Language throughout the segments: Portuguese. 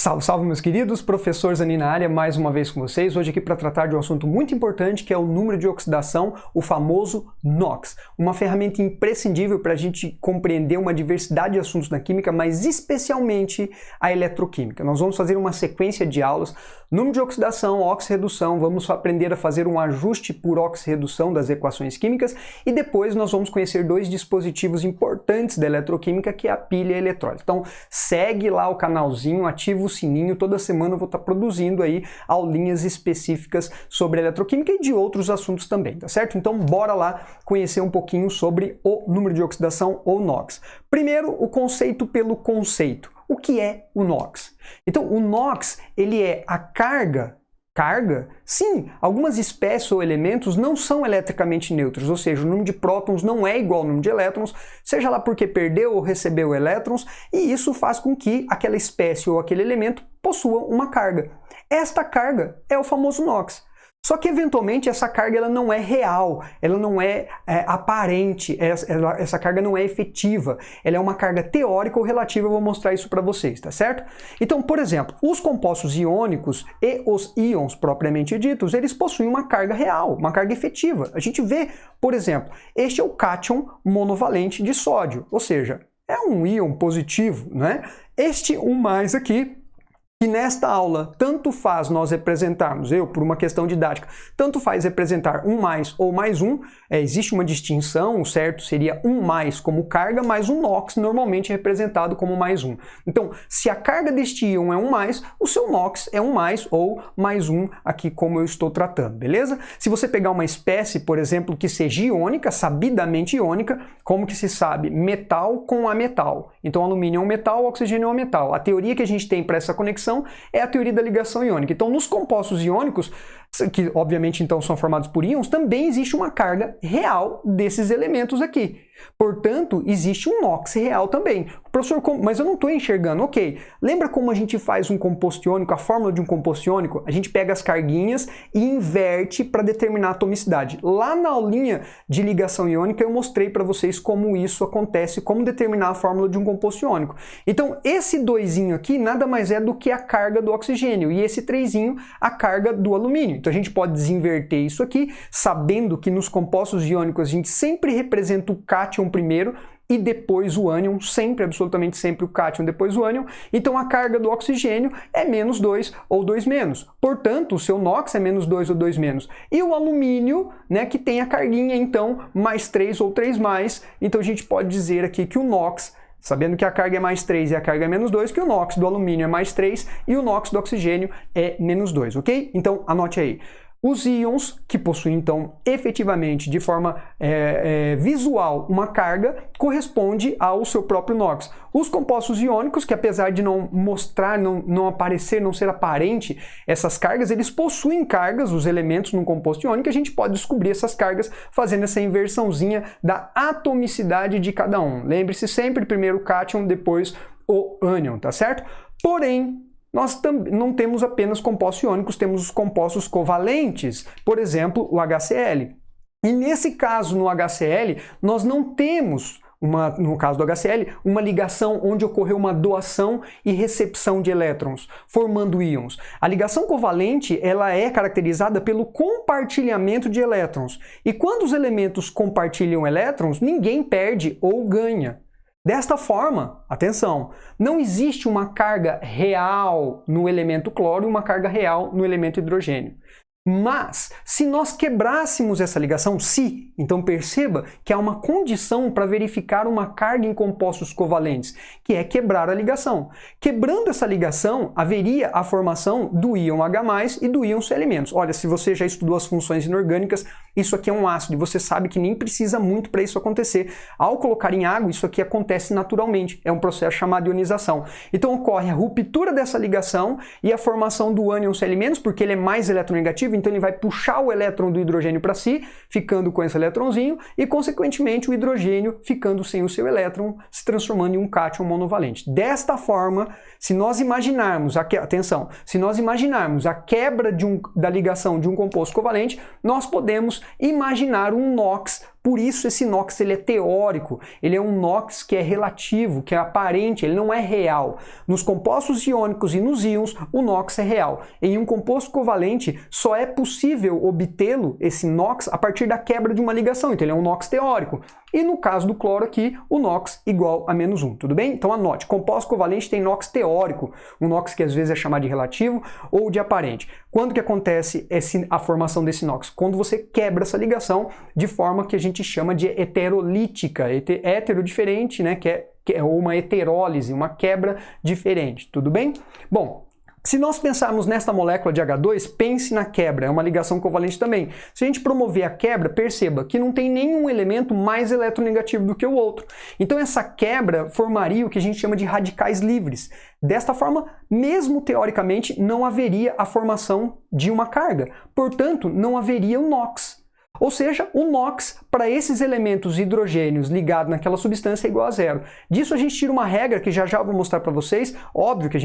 Salve, salve meus queridos, professor Zanin na área, mais uma vez com vocês, hoje aqui para tratar de um assunto muito importante que é o número de oxidação, o famoso NOx. Uma ferramenta imprescindível para a gente compreender uma diversidade de assuntos na química, mas especialmente a eletroquímica. Nós vamos fazer uma sequência de aulas, número de oxidação, oxirredução, vamos aprender a fazer um ajuste por oxirredução das equações químicas e depois nós vamos conhecer dois dispositivos importantes da eletroquímica que é a pilha e a eletrólise. Então segue lá o canalzinho, ativa o sininho, toda semana eu vou estar produzindo aí aulinhas específicas sobre eletroquímica e de outros assuntos também, tá certo? Então bora lá conhecer um pouquinho sobre o número de oxidação ou NOx. Primeiro, o conceito pelo conceito. O que é o NOx? Então o NOx, ele é a carga? Sim, algumas espécies ou elementos não são eletricamente neutros, ou seja, o número de prótons não é igual ao número de elétrons, seja lá porque perdeu ou recebeu elétrons, e isso faz com que aquela espécie ou aquele elemento possua uma carga. Esta carga é o famoso NOx. Só que, eventualmente, essa carga ela não é real, ela não é aparente, essa carga não é efetiva, ela é uma carga teórica ou relativa, eu vou mostrar isso para vocês, tá certo? Então, por exemplo, os compostos iônicos e os íons propriamente ditos, eles possuem uma carga real, uma carga efetiva. A gente vê, por exemplo, este é o cátion monovalente de sódio, ou seja, é um íon positivo, né? Este mais aqui, que nesta aula tanto faz nós representarmos, por uma questão didática, tanto faz representar um mais ou mais um, existe uma distinção, o certo seria um mais como carga, mas um NOx normalmente é representado como mais um. Então, se a carga deste íon é um mais, o seu NOx é um mais ou mais um aqui como eu estou tratando, beleza? Se você pegar uma espécie, por exemplo, que seja iônica, sabidamente iônica, como que se sabe? Metal com ametal. Então, alumínio é um metal, oxigênio é um metal. A teoria que a gente tem para essa conexão é a teoria da ligação iônica. Então, nos compostos iônicos, que obviamente então são formados por íons, também existe uma carga real desses elementos aqui. Portanto, existe um NOx real também. Professor, mas eu não estou enxergando. Ok, lembra como a gente faz um composto iônico, a fórmula de um composto iônico? A gente pega as carguinhas e inverte para determinar a atomicidade. Lá na aulinha de ligação iônica eu mostrei para vocês como isso acontece, como determinar a fórmula de um composto iônico. Então, esse 2 aqui nada mais é do que a carga do oxigênio e esse 3 a carga do alumínio. Então a gente pode desinverter isso aqui, sabendo que nos compostos iônicos a gente sempre representa o cátion primeiro e depois o ânion, sempre, absolutamente sempre o cátion depois o ânion. Então a carga do oxigênio é menos 2 ou 2 menos. Portanto, o seu NOx é menos 2 ou 2 menos. E o alumínio, né, que tem a carguinha, então, mais 3 ou 3 mais. Então a gente pode dizer aqui que o NOx, sabendo que a carga é mais 3 e a carga é menos 2, que o NOx do alumínio é mais 3 e o NOx do oxigênio é menos 2, ok? Então, anote aí. Os íons, que possuem, então, efetivamente, de forma visual, uma carga, corresponde ao seu próprio NOx. Os compostos iônicos, que apesar de não mostrar, não aparecer, não ser aparente essas cargas, eles possuem cargas, os elementos num composto iônico, a gente pode descobrir essas cargas fazendo essa inversãozinha da atomicidade de cada um. Lembre-se sempre, primeiro o cátion, depois o ânion, tá certo? Porém, nós não temos apenas compostos iônicos, temos os compostos covalentes, por exemplo, o HCl. E nesse caso, no HCl, nós não temos, no caso do HCl, uma ligação onde ocorreu uma doação e recepção de elétrons, formando íons. A ligação covalente ela é caracterizada pelo compartilhamento de elétrons. E quando os elementos compartilham elétrons, ninguém perde ou ganha. Desta forma, atenção, não existe uma carga real no elemento cloro e uma carga real no elemento hidrogênio. Mas, se nós quebrássemos essa ligação, então perceba que há uma condição para verificar uma carga em compostos covalentes, que é quebrar a ligação. Quebrando essa ligação, haveria a formação do íon H+, e do íon C-. Olha, se você já estudou as funções inorgânicas, isso aqui é um ácido, e você sabe que nem precisa muito para isso acontecer. Ao colocar em água, isso aqui acontece naturalmente, é um processo chamado ionização. Então ocorre a ruptura dessa ligação e a formação do ânion C-, porque ele é mais eletronegativo, então ele vai puxar o elétron do hidrogênio para si, ficando com esse elétronzinho, e consequentemente o hidrogênio ficando sem o seu elétron, se transformando em um cátion monovalente. Desta forma, se nós imaginarmos, atenção, se nós imaginarmos a quebra da ligação de um composto covalente, nós podemos imaginar um NOx Por isso esse NOx ele é teórico, ele é um NOx que é relativo, que é aparente, ele não é real. Nos compostos iônicos e nos íons, o NOx é real. Em um composto covalente, só é possível obtê-lo, esse NOx, a partir da quebra de uma ligação, então ele é um NOx teórico. E no caso do cloro aqui, o NOx igual a -1, tudo bem? Então anote, composto covalente tem NOx teórico, um NOx que às vezes é chamado de relativo ou de aparente. Quando que acontece a formação desse NOx? Quando você quebra essa ligação de forma que a gente chama de heterolítica, hétero diferente, né, que é uma heterólise, uma quebra diferente, tudo bem? Bom, se nós pensarmos nesta molécula de H2, pense na quebra, é uma ligação covalente também. Se a gente promover a quebra, perceba que não tem nenhum elemento mais eletronegativo do que o outro. Então essa quebra formaria o que a gente chama de radicais livres. Desta forma, mesmo teoricamente, não haveria a formação de uma carga. Portanto, não haveria o NOx. Ou seja, o NOx para esses elementos hidrogênios ligados naquela substância é igual a zero. Disso a gente tira uma regra que já vou mostrar para vocês. Óbvio que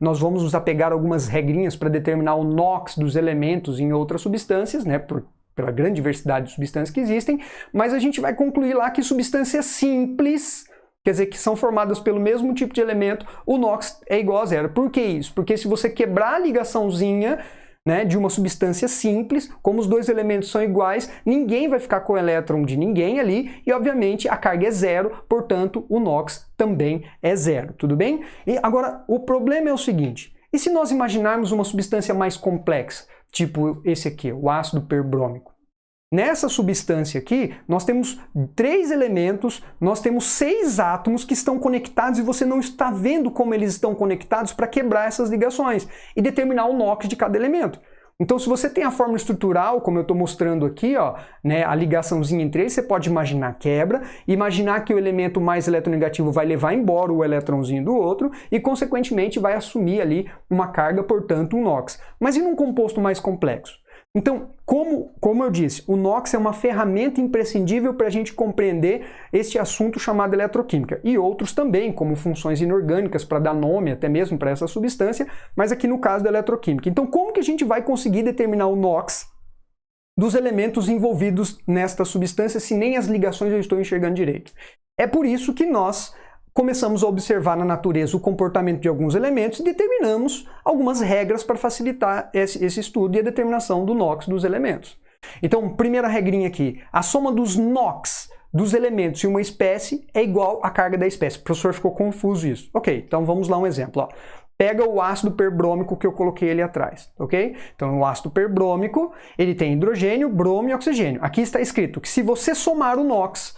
nós vamos nos apegar a algumas regrinhas para determinar o NOx dos elementos em outras substâncias, né, pela grande diversidade de substâncias que existem, mas a gente vai concluir lá que substâncias simples, quer dizer, que são formadas pelo mesmo tipo de elemento, o NOx é igual a zero. Por que isso? Porque se você quebrar a ligaçãozinha, né, de uma substância simples, como os dois elementos são iguais, ninguém vai ficar com o elétron de ninguém ali e, obviamente, a carga é zero, portanto, o NOx também é zero, tudo bem? E agora, o problema é o seguinte, e se nós imaginarmos uma substância mais complexa, tipo esse aqui, o ácido perbrômico? Nessa substância aqui, nós temos 3 elementos, nós temos 6 átomos que estão conectados e você não está vendo como eles estão conectados para quebrar essas ligações e determinar o NOx de cada elemento. Então, se você tem a fórmula estrutural, como eu estou mostrando aqui, ó, né, a ligaçãozinha entre eles, você pode imaginar a quebra, imaginar que o elemento mais eletronegativo vai levar embora o elétronzinho do outro e, consequentemente, vai assumir ali uma carga, portanto, um NOx. Mas e num composto mais complexo? Então, como eu disse, o NOx é uma ferramenta imprescindível para a gente compreender este assunto chamado eletroquímica. E outros também, como funções inorgânicas para dar nome até mesmo para essa substância, mas aqui no caso da eletroquímica. Então, como que a gente vai conseguir determinar o NOx dos elementos envolvidos nesta substância se nem as ligações eu estou enxergando direito? É por isso que nós começamos a observar na natureza o comportamento de alguns elementos e determinamos algumas regras para facilitar esse estudo e a determinação do NOx dos elementos. Então, primeira regrinha aqui, a soma dos NOx dos elementos em uma espécie é igual à carga da espécie. O professor ficou confuso isso. Ok, então vamos lá um exemplo. Ó. Pega o ácido perbrômico que eu coloquei ali atrás, ok? Então, o ácido perbrômico, ele tem hidrogênio, bromo e oxigênio. Aqui está escrito que se você somar o NOx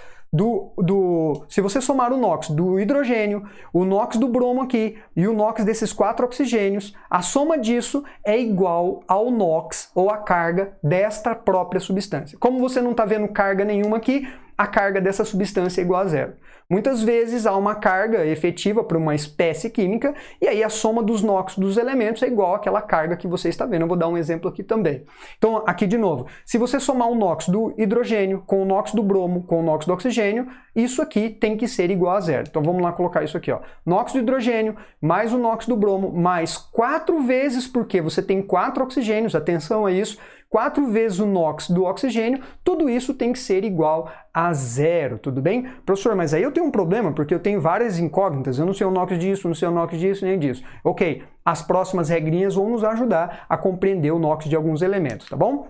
se você somar o NOx do hidrogênio, o NOx do bromo aqui e o NOx desses 4 oxigênios, a soma disso é igual ao NOx ou a carga desta própria substância. Como você não está vendo carga nenhuma aqui, a carga dessa substância é igual a zero. Muitas vezes há uma carga efetiva para uma espécie química e aí a soma dos NOx dos elementos é igual àquela carga que você está vendo. Eu vou dar um exemplo aqui também. Então, aqui de novo, se você somar o NOx do hidrogênio com o NOx do bromo com o NOx do oxigênio, isso aqui tem que ser igual a zero. Então, vamos lá colocar isso aqui, ó. NOx do hidrogênio mais o NOx do bromo mais 4 vezes, porque você tem 4 oxigênios, atenção a isso, 4 vezes o NOx do oxigênio, tudo isso tem que ser igual a zero, tudo bem? Professor, mas aí eu tenho um problema, porque eu tenho várias incógnitas, eu não sei o NOx disso, não sei o NOx disso, nem disso. Ok, as próximas regrinhas vão nos ajudar a compreender o NOx de alguns elementos, tá bom?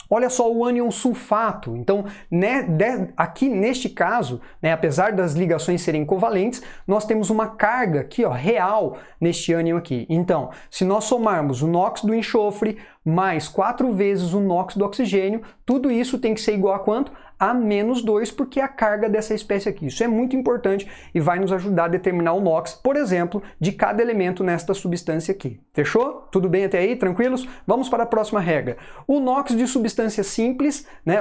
Olha só o ânion sulfato. Então, aqui neste caso, né, apesar das ligações serem covalentes, nós temos uma carga aqui, ó, real neste ânion aqui. Então, se nós somarmos o NOx do enxofre mais 4 vezes o NOx do oxigênio, tudo isso tem que ser igual a quanto? A -2, porque é a carga dessa espécie aqui. Isso é muito importante e vai nos ajudar a determinar o NOx, por exemplo, de cada elemento nesta substância aqui. Fechou? Tudo bem até aí? Tranquilos? Vamos para a próxima regra. O NOx de substância simples, né,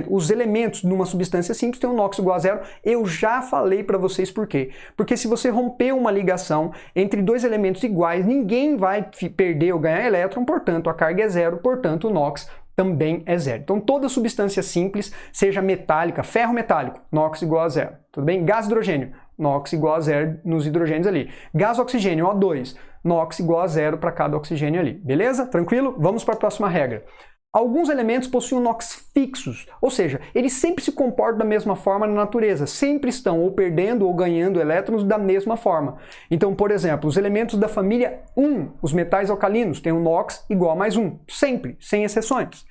os elementos numa substância simples têm um NOx igual a zero. Eu já falei para vocês por quê. Porque se você romper uma ligação entre dois elementos iguais, ninguém vai perder ou ganhar elétron, portanto a carga é zero, portanto o NOx também é zero. Então toda substância simples, seja metálica, ferro metálico, NOx igual a zero. Tudo bem? Gás hidrogênio, NOx igual a zero nos hidrogênios ali. Gás oxigênio, O2, NOx igual a zero para cada oxigênio ali. Beleza? Tranquilo? Vamos para a próxima regra. Alguns elementos possuem NOx fixos, ou seja, eles sempre se comportam da mesma forma na natureza, sempre estão ou perdendo ou ganhando elétrons da mesma forma. Então, por exemplo, os elementos da família 1, os metais alcalinos, têm um NOx igual a mais 1, sempre, sem exceções.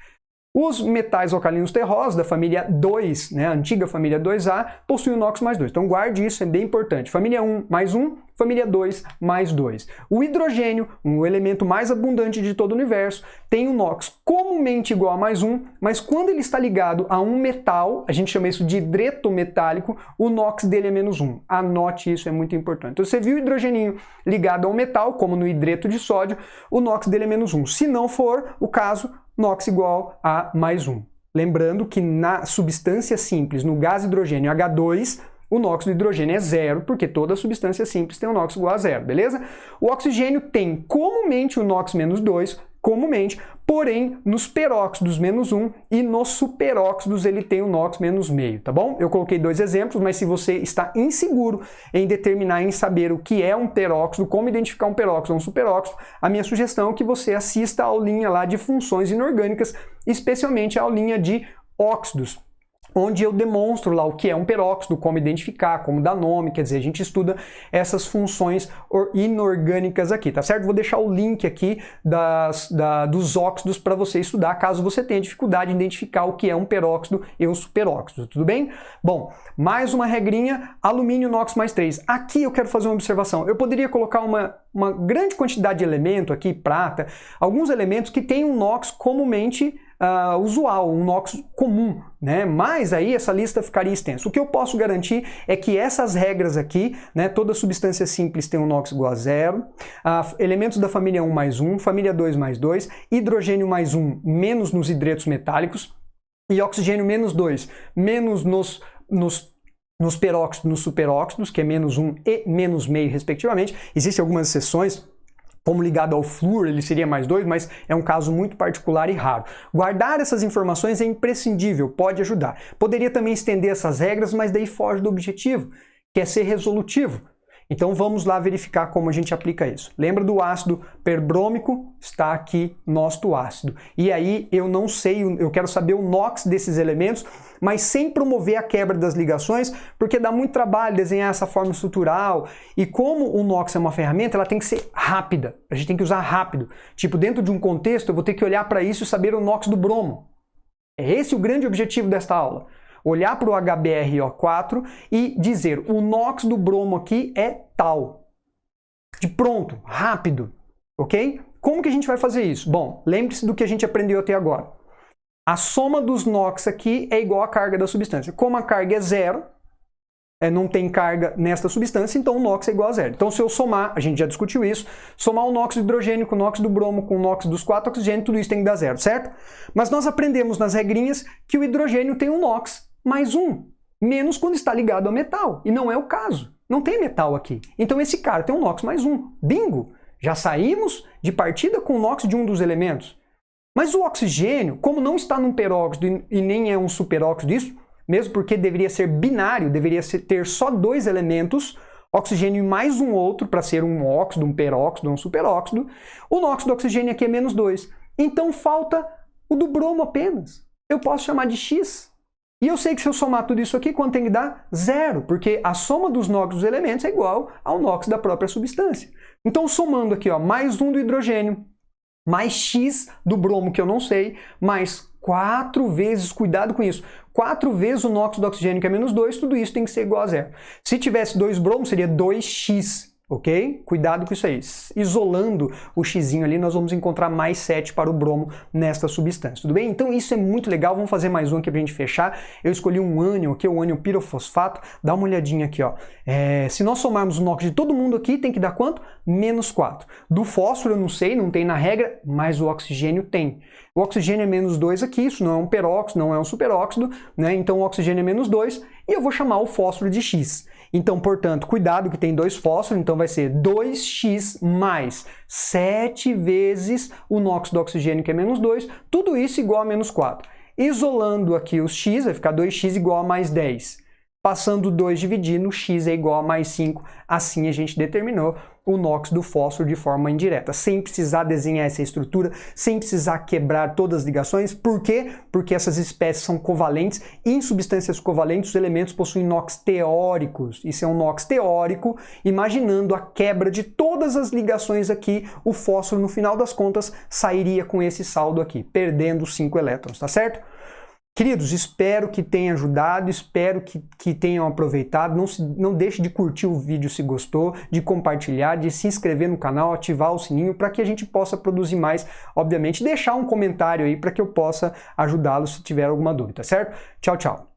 Os metais alcalinos terrosos da família 2, né, a antiga família 2A, possuem o NOx mais 2. Então guarde isso, é bem importante. Família 1 mais 1, família 2 mais 2. O hidrogênio, o elemento mais abundante de todo o universo, tem um NOx comumente igual a mais 1, mas quando ele está ligado a um metal, a gente chama isso de hidreto metálico, o NOx dele é menos 1. Anote isso, é muito importante. Então você viu o hidrogeninho ligado a um metal, como no hidreto de sódio, o NOx dele é menos 1. Se não for o caso, NOx igual a mais 1. Lembrando que na substância simples, no gás hidrogênio H2, o NOx do hidrogênio é zero, porque toda substância simples tem o NOx igual a zero, beleza? O oxigênio tem comumente o NOx menos 2, comumente, porém nos peróxidos menos 1 e nos superóxidos ele tem o NOx menos meio, tá bom? Eu coloquei dois exemplos, mas se você está inseguro em determinar, em saber o que é um peróxido, como identificar um peróxido ou um superóxido, a minha sugestão é que você assista a aulinha lá de funções inorgânicas, especialmente a aulinha de óxidos, onde eu demonstro lá o que é um peróxido, como identificar, como dar nome, quer dizer, a gente estuda essas funções inorgânicas aqui, tá certo? Vou deixar o link aqui dos óxidos para você estudar, caso você tenha dificuldade em identificar o que é um peróxido e um superóxido, tudo bem? Bom, mais uma regrinha, alumínio NOx mais 3. Aqui eu quero fazer uma observação. Eu poderia colocar uma grande quantidade de elemento aqui, prata, alguns elementos que têm um NOx comumente usual, um NOx comum, né? Mas aí essa lista ficaria extensa. O que eu posso garantir é que essas regras aqui, né, toda substância simples tem um NOx igual a zero, elementos da família 1 mais 1, família 2 mais 2, hidrogênio mais 1 menos nos hidretos metálicos e oxigênio menos 2 menos nos peróxidos, nos superóxidos, que é menos 1 e menos meio, respectivamente. Existem algumas exceções, como ligado ao flúor, ele seria mais 2, mas é um caso muito particular e raro. Guardar essas informações é imprescindível, pode ajudar. Poderia também estender essas regras, mas daí foge do objetivo, que é ser resolutivo. Então vamos lá verificar como a gente aplica isso. Lembra do ácido perbrômico? Está aqui nosso ácido. E aí eu não sei, eu quero saber o NOx desses elementos, mas sem promover a quebra das ligações, porque dá muito trabalho desenhar essa forma estrutural. E como o NOx é uma ferramenta, ela tem que ser rápida. A gente tem que usar rápido. Tipo, dentro de um contexto, eu vou ter que olhar para isso e saber o NOx do bromo. É esse o grande objetivo desta aula. Olhar para o HBrO4 e dizer, o NOx do bromo aqui é tal. De pronto, rápido, ok? Como que a gente vai fazer isso? Bom, lembre-se do que a gente aprendeu até agora. A soma dos NOx aqui é igual à carga da substância. Como a carga é zero, não tem carga nesta substância, então o NOx é igual a zero. Então se eu somar, a gente já discutiu isso, somar o NOx do hidrogênio com o NOx do bromo com o NOx dos 4 oxigênios, tudo isso tem que dar zero, certo? Mas nós aprendemos nas regrinhas que o hidrogênio tem um NOx mais 1, menos quando está ligado ao metal, e não é o caso. Não tem metal aqui. Então esse cara tem um NOx mais 1. Bingo! Já saímos de partida com o NOx de um dos elementos. Mas o oxigênio, como não está num peróxido e nem é um superóxido disso, mesmo porque deveria ser binário, deveria ter só dois elementos, oxigênio e mais um outro, para ser um óxido, um peróxido, um superóxido, o NOx do oxigênio aqui é menos 2. Então falta o do bromo apenas. Eu posso chamar de X. E eu sei que se eu somar tudo isso aqui, quanto tem que dar? Zero, porque a soma dos NOx dos elementos é igual ao NOx da própria substância. Então somando aqui, ó, mais 1 do hidrogênio, mais X do bromo, que eu não sei, mais 4 vezes, cuidado com isso, 4 vezes o NOx do oxigênio, que é menos 2, tudo isso tem que ser igual a zero. Se tivesse 2 bromos, seria 2X. Ok? Cuidado com isso aí. Isolando o xizinho ali, nós vamos encontrar mais 7 para o bromo nesta substância. Tudo bem? Então isso é muito legal. Vamos fazer mais um aqui para a gente fechar. Eu escolhi um ânion aqui, o ânion pirofosfato. Dá uma olhadinha aqui, ó. Se nós somarmos o NOx de todo mundo aqui, tem que dar quanto? Menos 4. Do fósforo eu não sei, não tem na regra, mas o oxigênio tem. O oxigênio é menos 2 aqui, isso não é um peróxido, não é um superóxido, né? Então o oxigênio é menos 2 e eu vou chamar o fósforo de X. Então, portanto, cuidado que tem 2 fósforos, então vai ser 2x mais 7 vezes o NOx do oxigênio, que é menos 2, tudo isso igual a menos 4. Isolando aqui os x, vai ficar 2x igual a mais 10. Passando 2 dividindo, x é igual a mais 5, assim a gente determinou o NOx do fósforo de forma indireta, sem precisar desenhar essa estrutura, sem precisar quebrar todas as ligações. Por quê? Porque essas espécies são covalentes e em substâncias covalentes os elementos possuem NOx teóricos. Isso é um NOx teórico, imaginando a quebra de todas as ligações aqui, o fósforo no final das contas sairia com esse saldo aqui, perdendo 5 elétrons, tá certo? Queridos, espero que tenha ajudado, espero que tenham aproveitado. Não deixe de curtir o vídeo se gostou, de compartilhar, de se inscrever no canal, ativar o sininho para que a gente possa produzir mais. Obviamente, deixar um comentário aí para que eu possa ajudá-lo se tiver alguma dúvida, certo? Tchau, tchau!